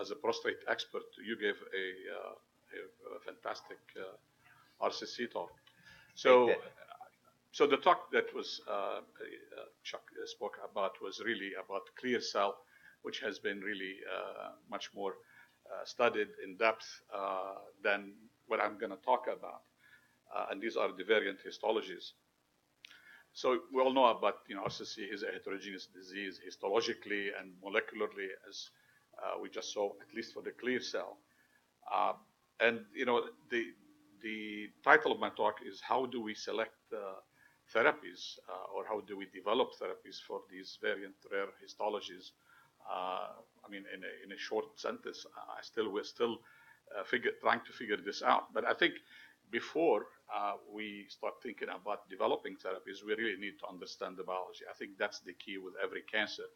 as a prostate expert, you gave a fantastic RCC talk. So the talk that was Chuck spoke about was really about clear cell, which has been really much more studied in depth than what I'm going to talk about. And these are the variant histologies. So we all know about, RCC is a heterogeneous disease histologically and molecularly, as we just saw, at least for the clear cell. And the title of my talk is how do we select therapies, or how do we develop therapies for these variant rare histologies? I mean, in a short sentence, we're still trying to figure this out. But I think before we start thinking about developing therapies, we really need to understand the biology. I think that's the key with every cancer.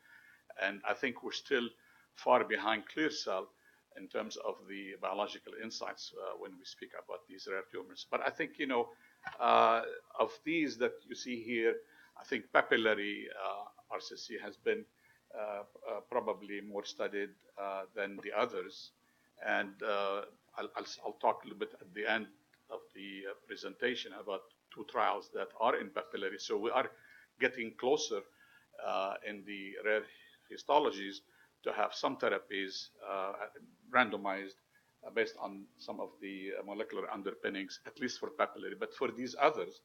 And I think we're still far behind clear cell in terms of the biological insights when we speak about these rare tumors. But I think, of these that you see here, I think papillary RCC has been probably more studied than the others. And I'll talk a little bit at the end of the presentation about two trials that are in papillary. So we are getting closer in the rare histologies to have some therapies randomized based on some of the molecular underpinnings, at least for papillary. But for these others,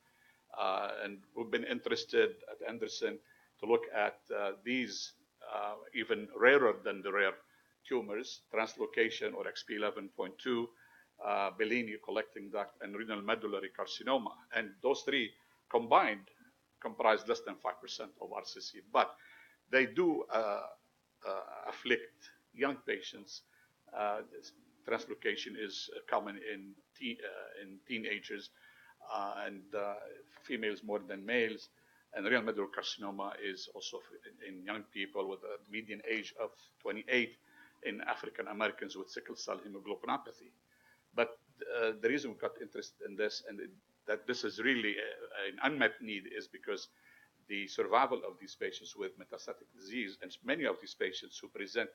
and we've been interested at Anderson to look at these even rarer than the rare tumors, translocation or XP11.2, Bellini collecting duct, and renal medullary carcinoma. And those three combined comprise less than 5% of RCC. But they do afflict young patients. Translocation is common in teenagers and females more than males. And renal medullary carcinoma is also in young people with a median age of 28 in African Americans with sickle cell hemoglobinopathy. But the reason we got interested in this and that this is really an unmet need is because the survival of these patients with metastatic disease, and many of these patients who present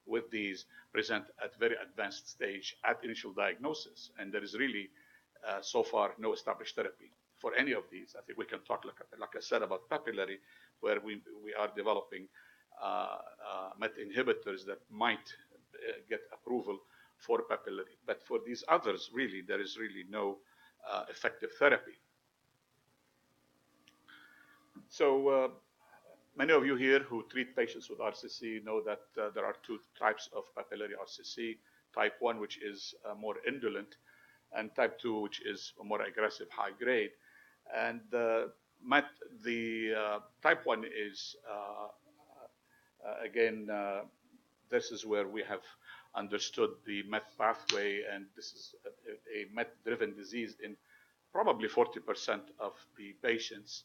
with these present at very advanced stage at initial diagnosis. And there is really so far no established therapy for any of these. I think we can talk, like I said, about papillary, where we are developing MET inhibitors that might get approval for papillary. But for these others, really, there is really no effective therapy. So many of you here who treat patients with RCC know that there are two types of papillary RCC, type 1, which is more indolent, and type 2, which is a more aggressive, high grade. And the type 1 is, again, this is where we have understood the MET pathway, and this is a MET-driven disease in probably 40% of the patients,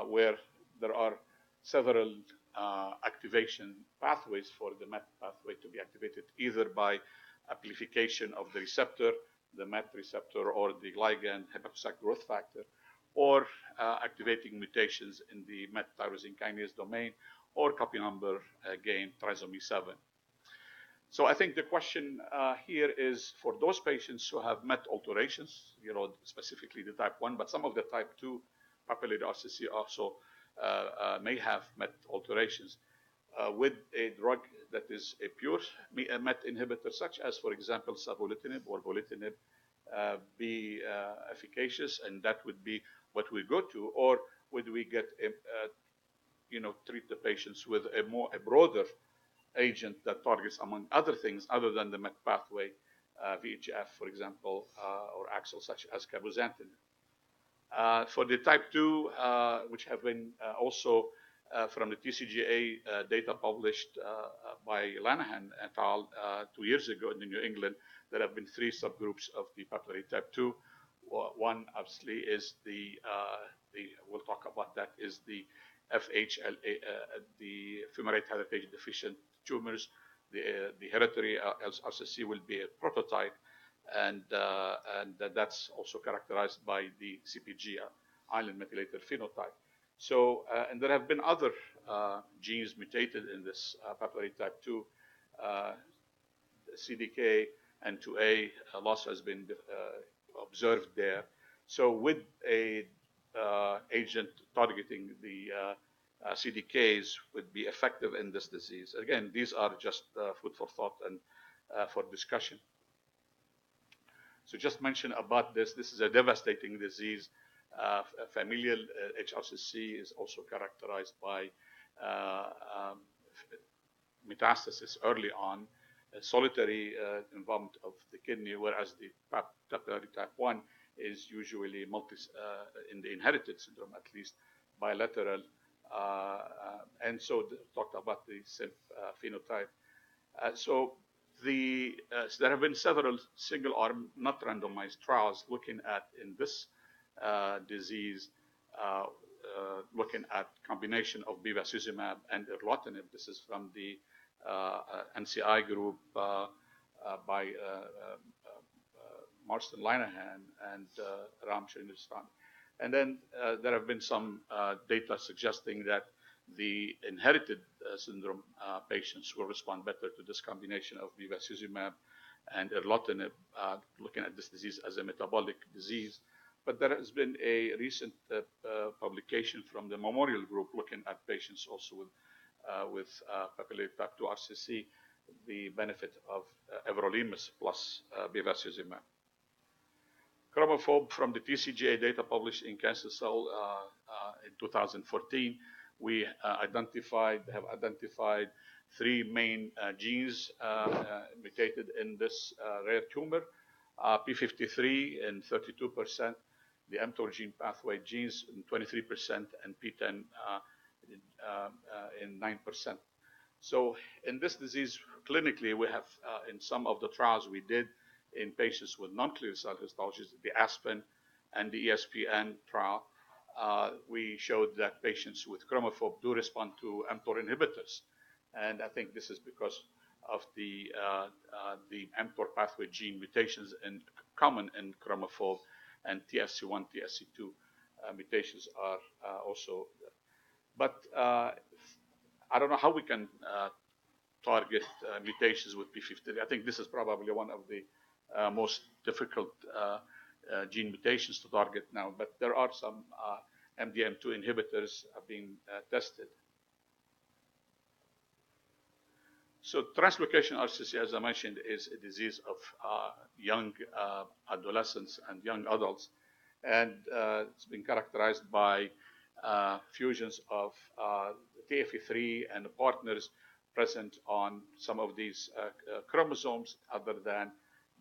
where there are several activation pathways for the MET pathway to be activated, either by amplification of the receptor, the MET receptor, or the ligand hepatocyte growth factor, or activating mutations in the MET tyrosine kinase domain, or copy number gain trisomy 7. So I think the question here is for those patients who have MET alterations, specifically the type 1, but some of the type 2 papillary RCC also may have MET alterations. With a drug that is a pure MET inhibitor, such as, for example, savolitinib or volitinib, be efficacious, and that would be what we go to, or would we get, treat the patients with a broader agent that targets, among other things, other than the MET pathway, VEGF, for example, or AXL, such as cabozantinib. For the type 2, which have been also from the TCGA data published by Lanahan et al. 2 years ago in the New England, there have been 3 subgroups of the papillary type 2. One, obviously, is we'll talk about that, is the FHLA, the fumarate helicase deficient tumors. The hereditary RCC will be a prototype, and that's also characterized by the CPG island methylated phenotype. So, and there have been other genes mutated in this papillary type 2 CDK and 2A loss has been observed there. So with a agent targeting the CDKs would be effective in this disease. Again, these are just food for thought and for discussion. So just mention about this. This is a devastating disease. Familial HRCC is also characterized by um, metastasis early on, solitary involvement of the kidney, whereas the papillary type 1 is usually in the inherited syndrome, at least bilateral. And so talked about the SIMP phenotype. So there have been several single-arm, not randomized trials looking at in this disease, looking at combination of bevacizumab and erlotinib. This is from the NCI group by Marston Linehan and Ram Srinivasan. And then there have been some data suggesting that the inherited syndrome patients will respond better to this combination of bevacizumab and erlotinib, looking at this disease as a metabolic disease. But there has been a recent publication from the Memorial Group looking at patients also with papillary type 2 RCC, the benefit of everolimus plus bevacizumab. Chromophobe from the TCGA data published in Cancer Cell in 2014, we have identified 3 main genes mutated in this rare tumor, P53 in 32%, the mTOR gene pathway genes in 23%, and PTEN in 9%. So in this disease, clinically, we have in some of the trials we did in patients with non-clear cell histologies, the ASPEN and the ESPN trial, we showed that patients with chromophobe do respond to mTOR inhibitors. And I think this is because of the mTOR pathway gene mutations common in chromophobe, and TSC1, TSC2 mutations are also. But I don't know how we can target mutations with P53. I think this is probably one of the most difficult gene mutations to target now, but there are some MDM2 inhibitors being tested. So translocation RCC, as I mentioned, is a disease of young adolescents and young adults, and it's been characterized by fusions of TFE3 and the partners present on some of these chromosomes other than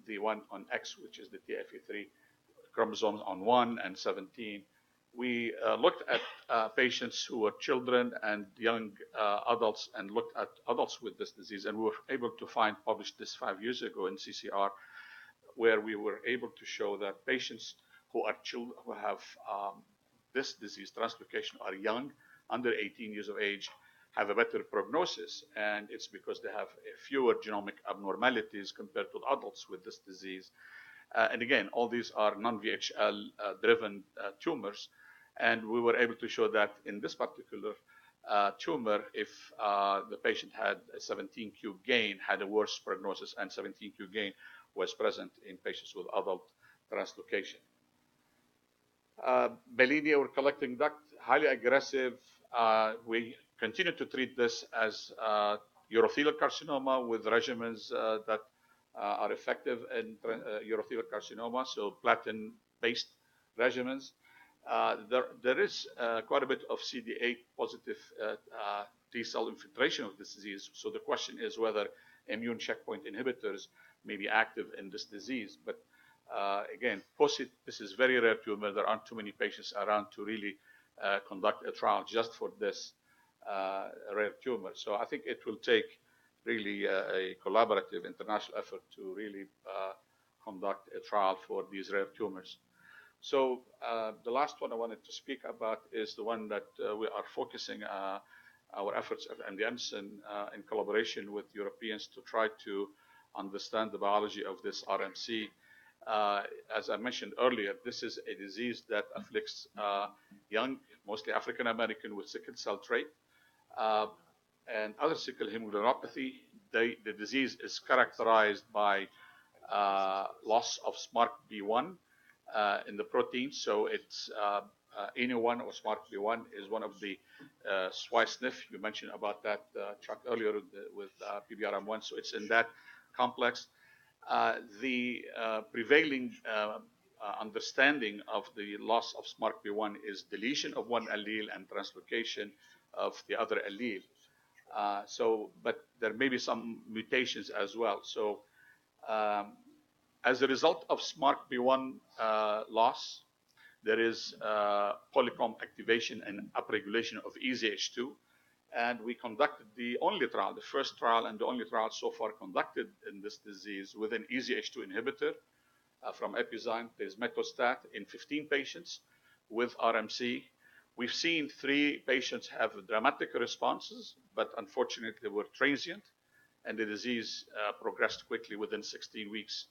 the one on X, which is the TFE3 chromosomes on 1 and 17. We looked at patients who were children and young adults and looked at adults with this disease, and we were able to published this 5 years ago in CCR, where we were able to show that patients who are children who have this disease, translocation, are young, under 18 years of age, have a better prognosis, and it's because they have fewer genomic abnormalities compared to adults with this disease. And again, all these are non-VHL driven tumors, and we were able to show that in this particular tumor, if the patient had a 17q gain, had a worse prognosis, and 17q gain was present in patients with adult translocation. Belinia, we're collecting duct, highly aggressive. We continue to treat this as urothelial carcinoma with regimens that are effective in urothelial carcinoma, so platinum-based regimens. There is quite a bit of CD8 positive T cell infiltration of this disease. So the question is whether immune checkpoint inhibitors may be active in this disease. But again, this is very rare tumor. There aren't too many patients around to really conduct a trial just for this rare tumor. So I think it will take really a collaborative international effort to really conduct a trial for these rare tumors. So the last one I wanted to speak about is the one that we are focusing our efforts at MD Anderson in collaboration with Europeans to try to understand the biology of this RMC. As I mentioned earlier, this is a disease that afflicts young, mostly African American with sickle cell trait and other sickle hemoglobinopathy. the disease is characterized by loss of SMARCB1 in the protein. So it's NE1 or SMARCB1 is one of the SWI/SNF. You mentioned about that, Chuck, earlier with PBRM1. So it's in that complex. The prevailing understanding of the loss of SMARCB1 is deletion of one allele and translocation of the other allele. But there may be some mutations as well. So as a result of SMARCB1 loss, there is polycomb activation and upregulation of EZH2. And we conducted the only trial, the first trial and the only trial so far conducted in this disease with an EZH2 inhibitor from Epizyme. There's Metostat in 15 patients with RMC. We've seen 3 patients have dramatic responses, but unfortunately they were transient, and the disease progressed quickly within 16 weeks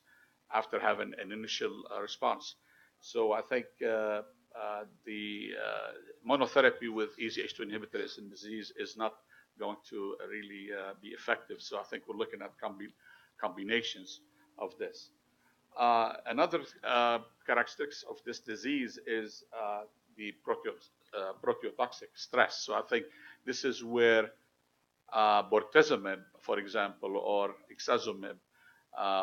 after having an initial response. So I think the monotherapy with EZH2 inhibitors in disease is not going to really be effective. So I think we're looking at combinations of this. Another characteristics of this disease is the proteotoxic stress. So I think this is where bortezomib, for example, or ixazomib,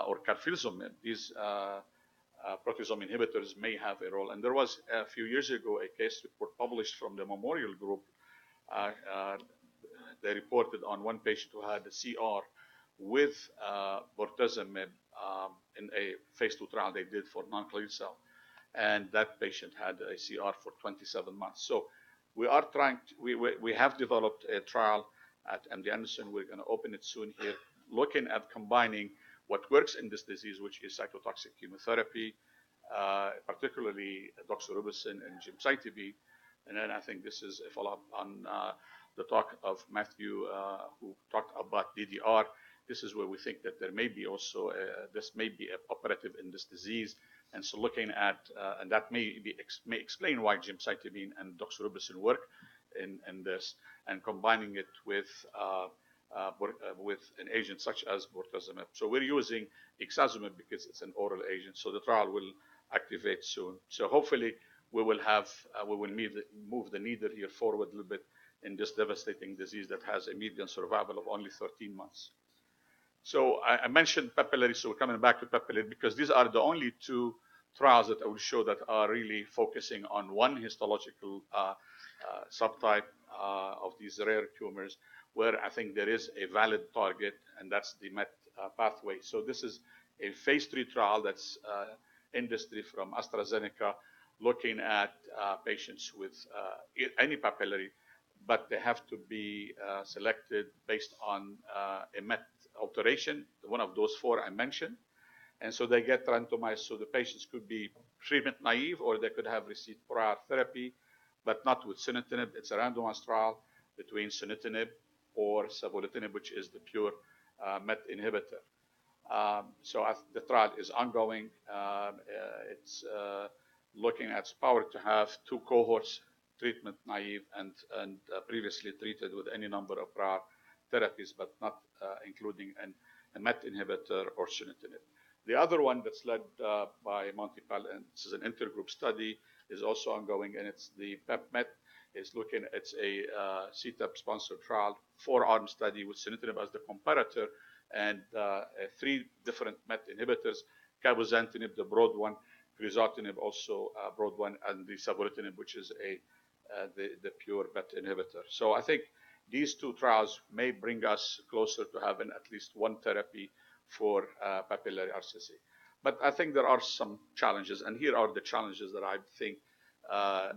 or carfilzomib, these proteasome inhibitors may have a role. And there was a few years ago a case report published from the Memorial Group. They reported on one patient who had a CR with bortezomib in a phase 2 trial they did for non-clear cell. And that patient had a CR for 27 months. So we are trying to, we have developed a trial at MD Anderson. We're going to open it soon here, looking at combining what works in this disease, which is cytotoxic chemotherapy, particularly doxorubicin and gemcitabine. And then I think this is a follow-up on the talk of Matthew, who talked about DDR. This is where we think that there may be also, this may be operative in this disease. And so looking at, and that may explain why gemcitabine and doxorubicin work in this, and combining it with an agent such as bortezomib. So we're using ixazomib because it's an oral agent. So the trial will activate soon. So hopefully we will have, we will move the needle here forward a little bit in this devastating disease that has a median survival of only 13 months. So I mentioned papillary, so we're coming back to papillary because these are the only 2 trials that I will show that are really focusing on one histological subtype of these rare tumors, where I think there is a valid target, and that's the MET pathway. So this is a phase 3 trial that's industry from AstraZeneca, looking at patients with any papillary, but they have to be selected based on a MET alteration, one of those 4 I mentioned. And so they get randomized. So the patients could be treatment naive, or they could have received prior therapy, but not with sunitinib. It's a randomized trial between sunitinib or savolitinib, which is the pure MET inhibitor. So the trial is ongoing. It's looking at power to have 2 cohorts, treatment naive and previously treated with any number of prior therapies, but not including a MET inhibitor or sunitinib. The other one that's led by Monty Pal, and this is an intergroup study, is also ongoing, and it's the PEPMET. It's looking, it's a CTEP-sponsored trial, 4-arm study with sunitinib as the comparator, and 3 different MET inhibitors, cabozantinib, the broad one, crizotinib, also broad one, and the savolitinib, which is the pure MET inhibitor. So I think these 2 trials may bring us closer to having at least one therapy for papillary RCC. But I think there are some challenges, and here are the challenges that I think are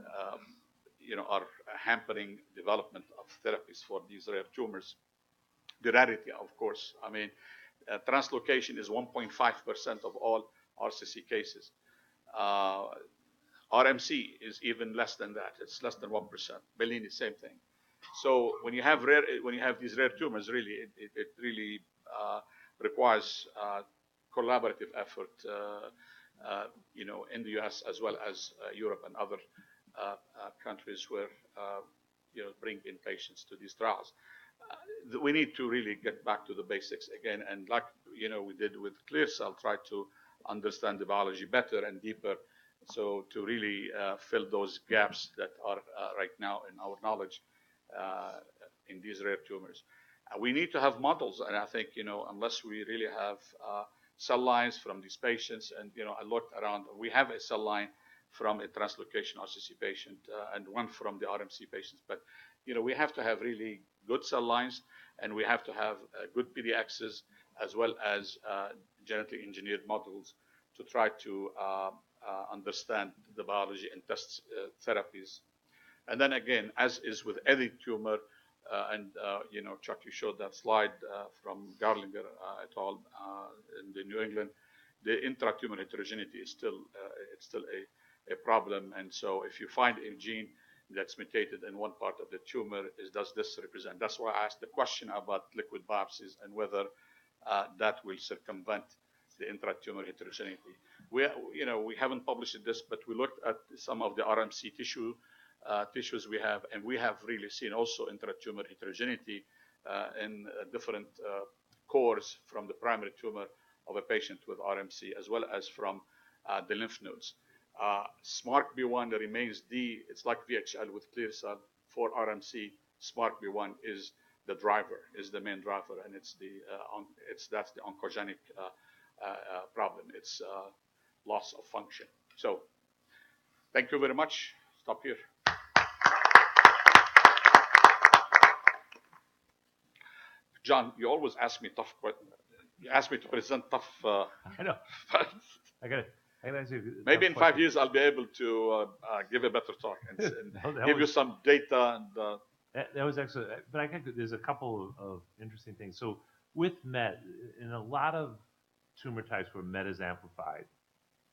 hampering development of therapies for these rare tumors. The rarity, of course. I mean, translocation is 1.5% of all RCC cases. RMC is even less than that. It's less than 1%. Bellini, same thing. So when you have these rare tumors, really, it really requires collaborative effort, in the U.S. as well as Europe and other countries where bring in patients to these trials. we need to really get back to the basics again, and like we did with clear cell, try to understand the biology better and deeper, so to really fill those gaps that are right now in our knowledge uh, in these rare tumors. We need to have models, and I think unless we really have cell lines from these patients, and I looked around, we have a cell line from a translocation RCC patient and one from the RMC patients, but we have to have really good cell lines, and we have to have good PDXs as well as genetically engineered models to try to understand the biology and test therapies. And then again, as is with any tumor, and Chuck, you showed that slide from Garlinger et al. In the New England, the intratumor heterogeneity is still it's still a problem. And so, if you find a gene that's mutated in one part of the tumor, does this represent? That's why I asked the question about liquid biopsies and whether that will circumvent the intratumor heterogeneity. We haven't published this, but we looked at some of the RMC tissues we have, and we have really seen also intratumor heterogeneity in different cores from the primary tumor of a patient with RMC, as well as from the lymph nodes. SMARCB1 remains it's like VHL with clear cell. For RMC, SMARCB1 is the driver, is the main driver, and that's the oncogenic problem. It's loss of function. So, thank you very much. Stop here. John, you always ask me tough questions. You ask me to present tough. I know. I got it. Maybe in 5 years I'll be able to give a better talk and give you some data. And that was excellent. But I think there's a couple of interesting things. So with MET, in a lot of tumor types where MET is amplified,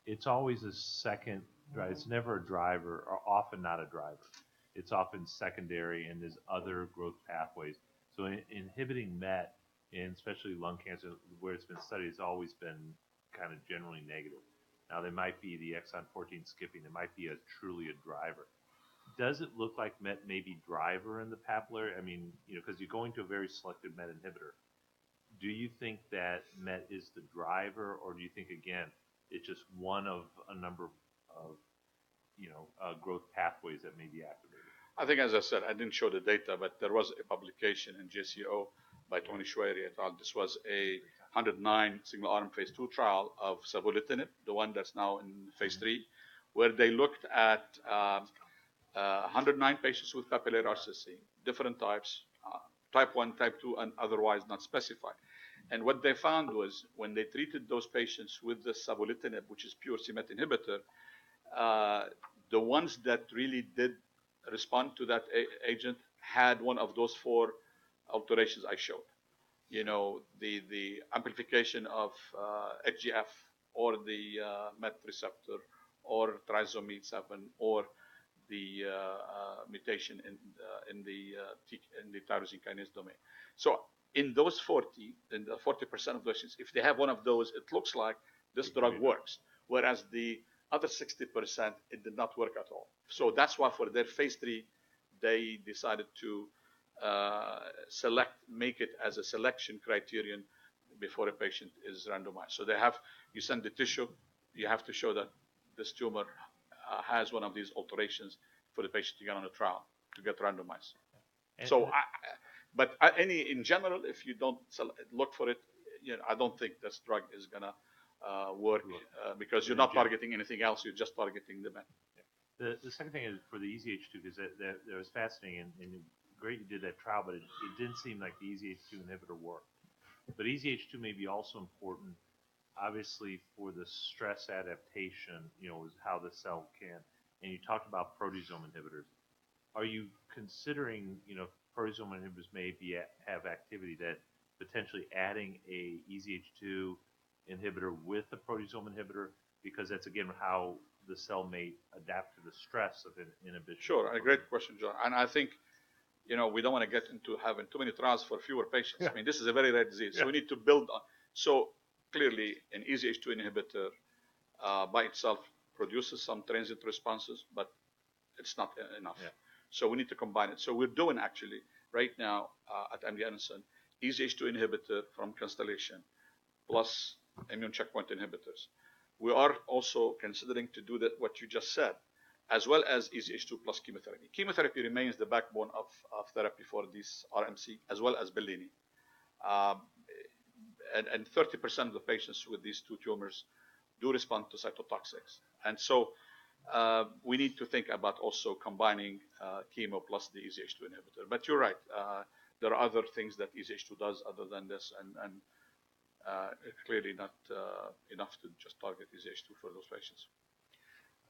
it's always a second driver. It's never a driver, or often not a driver. It's often secondary, and there's other growth pathways. So inhibiting MET, and especially lung cancer, where it's been studied, has always been kind of generally negative. Now, there might be the exon 14 skipping. There might be truly a driver. Does it look like MET may be driver in the papillary? I mean, because you're going to a very selective MET inhibitor. Do you think that MET is the driver, or do you think, again, it's just one of a number of growth pathways that may be activated? I think, as I said, I didn't show the data, but there was a publication in JCO by Tony Schwery et al. This was a 109 single-arm phase 2 trial of savolitinib, the one that's now in phase 3, where they looked at 109 patients with papillary RCC, different types, type 1, type 2, and otherwise not specified. And what they found was when they treated those patients with the savolitinib, which is pure c-MET inhibitor, the ones that really did respond to that agent had one of those 4 alterations I showed. The amplification of HGF, or the MET receptor, or trisomy 7, or the mutation in the tyrosine kinase domain. So in those 40% of patients, if they have one of those, it looks like this drug works. Whereas the other 60%, it did not work at all. So that's why for their phase 3, they decided to make it as a selection criterion before a patient is randomized. So you send the tissue, you have to show that this tumor has one of these alterations for the patient to get on a trial, to get randomized. In general, if you don't look for it, I don't think this drug is gonna work because you're not targeting anything else. You're just targeting the MET. The second thing is for the EZH2, because that was fascinating, and great you did that trial, but it didn't seem like the EZH2 inhibitor worked. But EZH2 may be also important, obviously, for the stress adaptation, is how the cell can. And you talked about proteasome inhibitors. Are you considering, proteasome inhibitors may have activity that potentially adding a EZH2 inhibitor with a proteasome inhibitor, because that's, again, how the cell may adapt to the stress of inhibition? Sure, a great question, John. And I think, we don't want to get into having too many trials for fewer patients. Yeah. I mean, this is a very rare disease, so we need to build on. So clearly, an EZH2 inhibitor by itself produces some transient responses, but it's not enough. Yeah. So we need to combine it. So we're doing actually right now at MD Anderson, EZH2 inhibitor from Constellation plus immune checkpoint inhibitors. We are also considering to do that, what you just said, as well as EZH2 plus chemotherapy. Chemotherapy remains the backbone of therapy for this RMC, as well as Bellini. Um, and 30% of the patients with these two tumors do respond to cytotoxics. And so we need to think about also combining chemo plus the EZH2 inhibitor. But you're right. There are other things that EZH2 does other than this, and clearly not enough to just target EZH2 for those patients.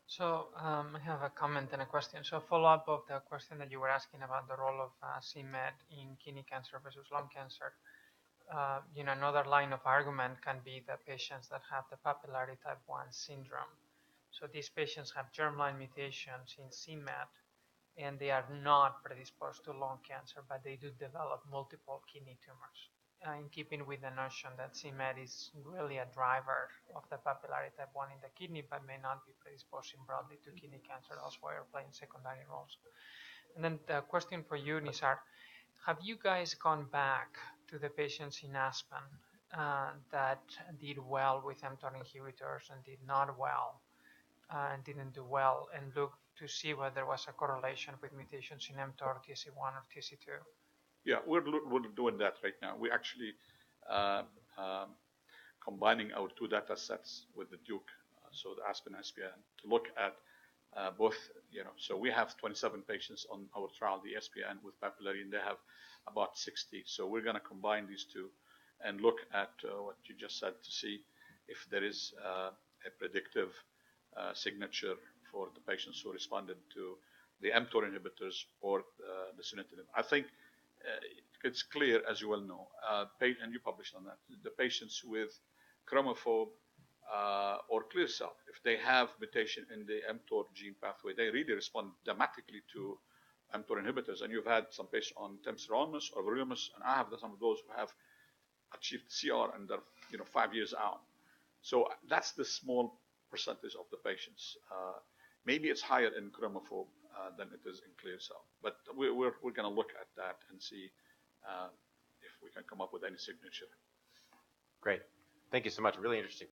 So I have a comment and a question. So follow-up of the question that you were asking about the role of c-Met in kidney cancer versus lung cancer. Another line of argument can be the patients that have the papillary type 1 syndrome. So these patients have germline mutations in c-Met, and they are not predisposed to lung cancer, but they do develop multiple kidney tumors. In keeping with the notion that c-Met is really a driver of the papillary type 1 in the kidney, but may not be predisposing broadly to kidney cancer elsewhere, playing secondary roles. And then the question for you, Nizar, have you guys gone back to the patients in Aspen that did well with mTOR inhibitors and did not well and didn't do well, and looked to see whether there was a correlation with mutations in mTOR, TC1 or TC2? Yeah, we're doing that right now. We actually combining our two data sets with the Duke, so the Aspen SPN, to look at both, so we have 27 patients on our trial, the SPN with papillary, and they have about 60. So we're going to combine these two and look at what you just said to see if there is a predictive signature for the patients who responded to the mTOR inhibitors or the sunitinib. I think it's clear, as you well know, and you published on that, the patients with chromophobe or clear cell, if they have mutation in the mTOR gene pathway, they really respond dramatically to mTOR inhibitors. And you've had some patients on temsirolimus or everolimus, and I have some of those who have achieved CR and they're 5 years out. So that's the small percentage of the patients. Maybe it's higher in chromophobe than it is in clear cell. But we're going to look at that and see if we can come up with any signature. Great. Thank you so much. Really interesting.